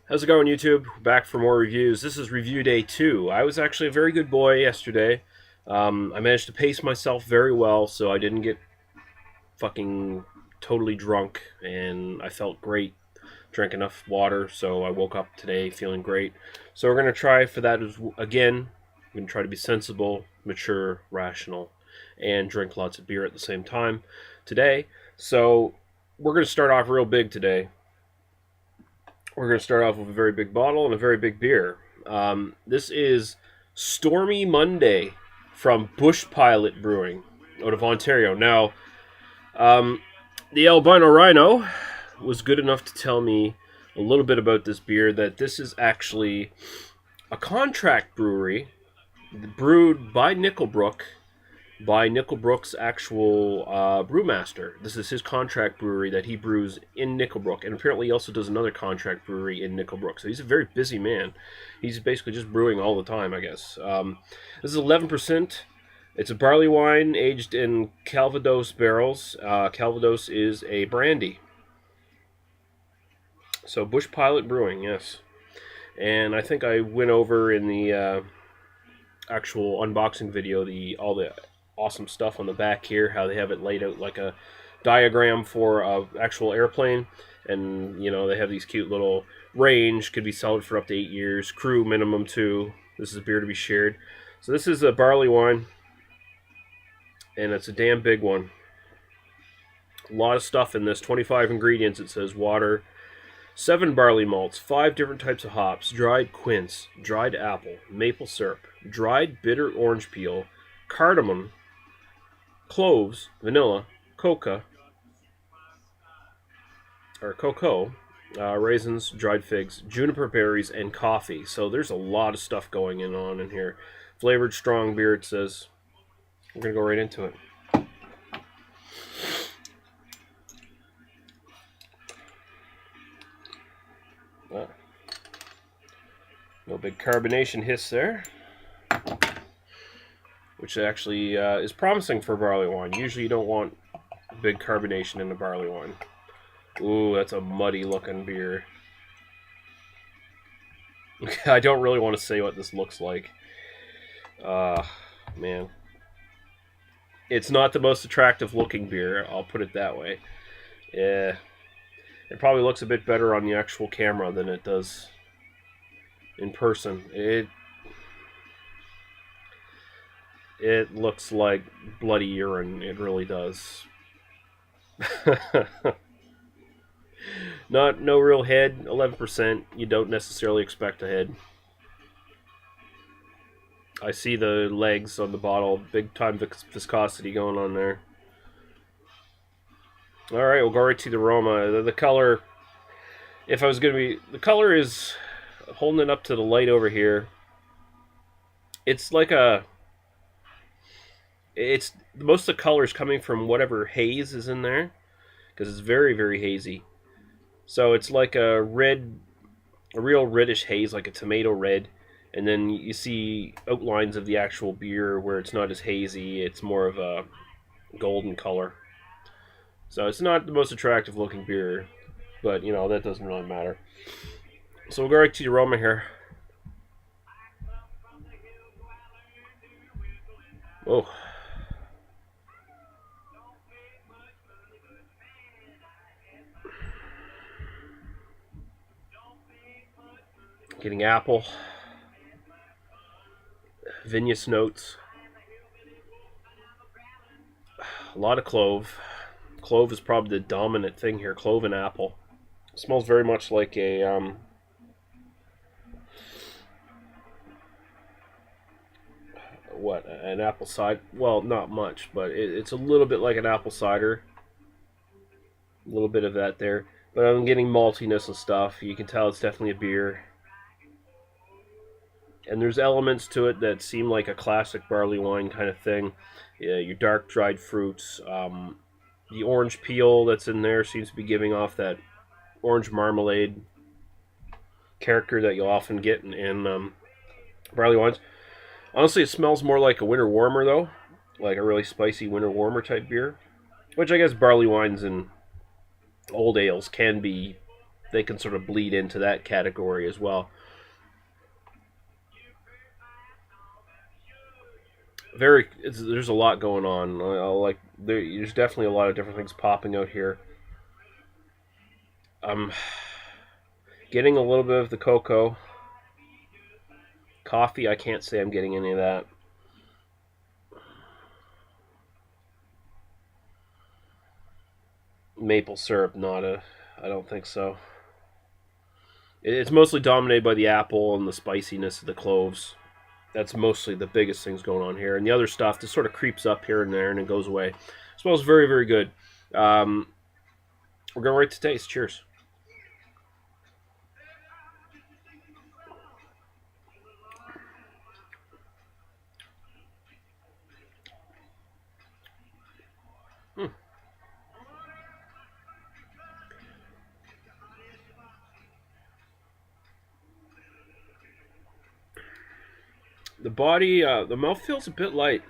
How's it going, YouTube? Back for more reviews. This is review day 2. I was actually a very good boy yesterday. I managed to pace myself very well, so I didn't get fucking totally drunk, and I felt great. Drank enough water, so I woke up today feeling great. So we're going to try for that again. We're going to try to be sensible, mature, rational, and drink lots of beer at the same time today. So we're going to start off real big today. We're going to start off with a very big bottle and a very big beer. This is Stormy Monday from Bush Pilot Brewing out of Ontario. Now, the Albino Rhino was good enough to tell me a little bit about this beer, that this is actually a contract brewery brewed by Nickelbrook, by Nickelbrook's actual brewmaster. This is his contract brewery that he brews in Nickelbrook, and apparently he also does another contract brewery in Nickelbrook. So he's a very busy man. He's basically just brewing all the time, I guess. This is 11%. It's a barley wine aged in Calvados barrels. Calvados is a brandy. So Bush Pilot Brewing, yes. And I think I went over in the actual unboxing video all the awesome stuff on the back here, how they have it laid out like a diagram for a actual airplane, and they have these cute little range, could be solid for up to 8 years, crew minimum 2. This is a beer to be shared. So this is a barley wine, and it's a damn big one. A lot of stuff in this. 25 ingredients. It says water, 7 barley malts, 5 different types of hops, dried quince, dried apple, maple syrup, dried bitter orange peel, cardamom, cloves, vanilla, cocoa, raisins, dried figs, juniper berries, and coffee. So there's a lot of stuff going on in here. Flavored strong beer, it says. We're going to go right into it. No big carbonation hiss there, which actually is promising for barley wine. Usually you don't want big carbonation in a barley wine. Ooh, that's a muddy looking beer. I don't really want to say what this looks like. Man. It's not the most attractive looking beer, I'll put it that way. Yeah. It probably looks a bit better on the actual camera than it does in person. It looks like bloody urine. It really does. No real head. 11%. You don't necessarily expect a head. I see the legs on the bottle. Big time viscosity going on there. Alright, we'll go right to the aroma. The color, if I was going to be... The color is, holding it up to the light over here, it's like it's most of the color is coming from whatever haze is in there, because it's very, very hazy. So it's like a real reddish haze, like a tomato red, and then you see outlines of the actual beer where it's not as hazy. It's more of a golden color. So it's not the most attractive looking beer, but that doesn't really matter. So we'll go right to the aroma here. Oh. Getting apple, vinous notes, a lot of clove. Clove is probably the dominant thing here. Clove and apple. It smells very much like a an apple cider. Well, not much, but it's a little bit like an apple cider. A little bit of that there, but I'm getting maltiness and stuff. You can tell it's definitely a beer. And there's elements to it that seem like a classic barley wine kind of thing. Yeah, your dark dried fruits. The orange peel that's in there seems to be giving off that orange marmalade character that you'll often get in barley wines. Honestly, it smells more like a winter warmer, though. Like a really spicy winter warmer type beer. Which I guess barley wines and old ales can be they can sort of bleed into that category as well. There's a lot going on. There's definitely a lot of different things popping out here. I'm getting a little bit of the cocoa. Coffee, I can't say I'm getting any of that. Maple syrup, I don't think so. It's mostly dominated by the apple and the spiciness of the cloves. That's mostly the biggest things going on here. And the other stuff just sort of creeps up here and there and it goes away. It smells very, very good. We're going right to taste. Cheers. The mouth feels a bit light.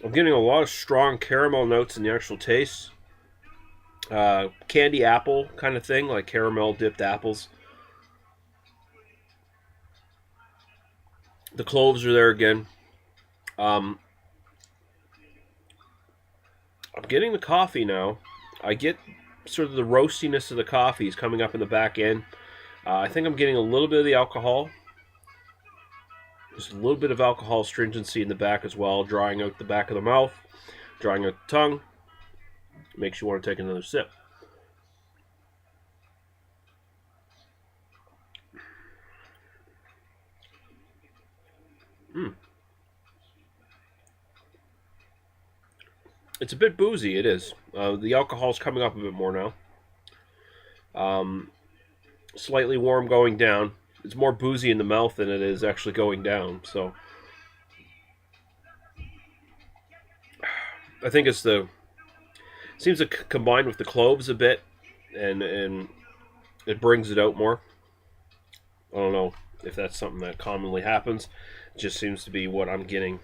I'm getting a lot of strong caramel notes in the actual taste. Candy apple kind of thing, like caramel dipped apples. The cloves are there again. I'm getting the coffee now. I get sort of the roastiness of the coffee is coming up in the back end. I think I'm getting a little bit of the alcohol. There's a little bit of alcohol stringency in the back as well, drying out the back of the mouth, drying out the tongue. Makes you want to take another sip. It's a bit boozy, it is. The alcohol's coming up a bit more now. Slightly warm going down. It's more boozy in the mouth than it is actually going down. So I think it's seems to combine with the cloves a bit, and it brings it out more. I don't know if that's something that commonly happens. It just seems to be what I'm getting.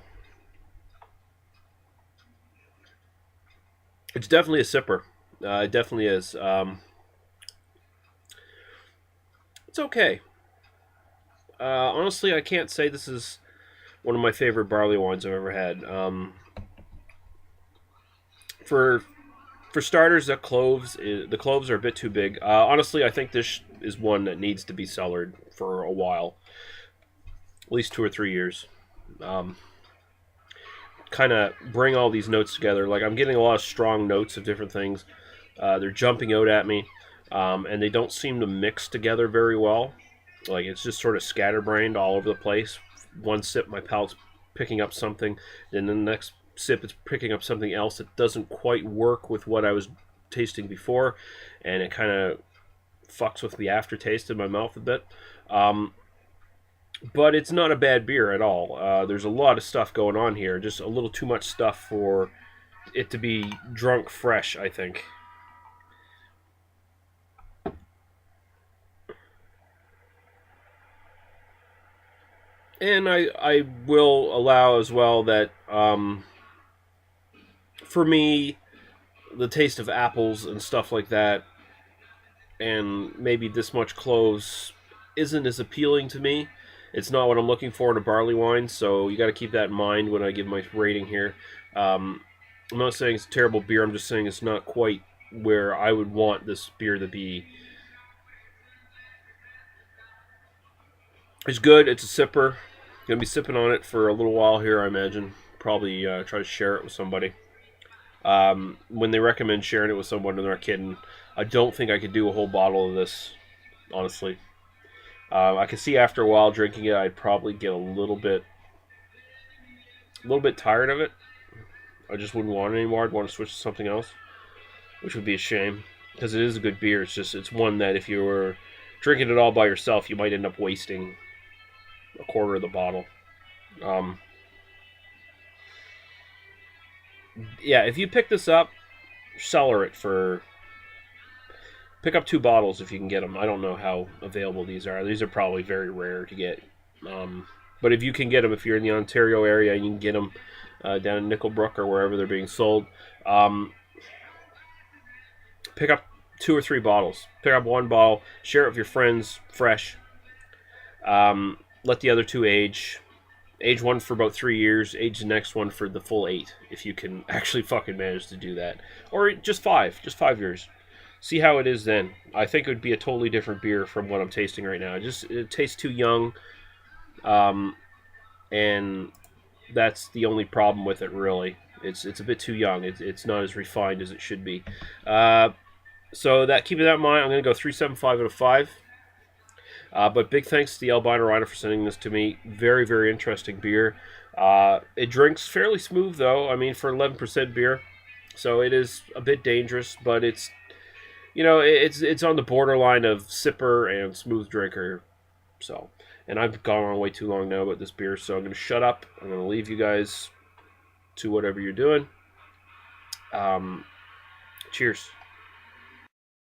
It's definitely a sipper. It definitely is. It's okay. Honestly, I can't say this is one of my favorite barley wines I've ever had. For starters, the cloves are a bit too big. Honestly, I think this is one that needs to be cellared for a while, at least 2 or 3 years. Kind of bring all these notes together. Like I'm getting a lot of strong notes of different things. They're jumping out at me, and they don't seem to mix together very well. Like it's just sort of scatterbrained all over the place. One sip, my palate's picking up something, then the next sip, it's picking up something else that doesn't quite work with what I was tasting before, and it kind of fucks with the aftertaste in my mouth a bit. But it's not a bad beer at all. There's a lot of stuff going on here, just a little too much stuff for it to be drunk fresh, I think. And I will allow as well that for me, the taste of apples and stuff like that, and maybe this much cloves, isn't as appealing to me. It's not what I'm looking for in a barley wine, so you got to keep that in mind when I give my rating here. I'm not saying it's a terrible beer. I'm just saying it's not quite where I would want this beer to be. It's good. It's a sipper. Gonna be sipping on it for a little while here, I imagine. Probably try to share it with somebody. When they recommend sharing it with someone, they're not kidding. I don't think I could do a whole bottle of this, honestly. I could see after a while drinking it, I'd probably get a little bit tired of it. I just wouldn't want it anymore. I'd want to switch to something else, which would be a shame because it is a good beer. It's one that if you were drinking it all by yourself, you might end up wasting a quarter of the bottle. Yeah, if you pick this up, cellar it for. Pick up 2 bottles if you can get them. I don't know how available these are. These are probably very rare to get. But if you can get them, if you're in the Ontario area, you can get them down in Nickelbrook or wherever they're being sold. Pick up 2 or 3 bottles. Pick up 1 bottle, share it with your friends, fresh. Let the other 2 age. Age 1 for about 3 years. Age the next one for the full 8, if you can actually fucking manage to do that. Or just 5. Just 5 years. See how it is then. I think it would be a totally different beer from what I'm tasting right now. It tastes too young. And that's the only problem with it, really. It's a bit too young. It's not as refined as it should be. So keeping that in mind, I'm going to go 3.75 out of 5. But big thanks to the Albino Rhino for sending this to me. Very, very interesting beer. It drinks fairly smooth, though. I mean, for 11% beer. So it is a bit dangerous, but it's on the borderline of sipper and smooth drinker. So, and I've gone on way too long now about this beer, so I'm going to shut up. I'm going to leave you guys to whatever you're doing. Cheers.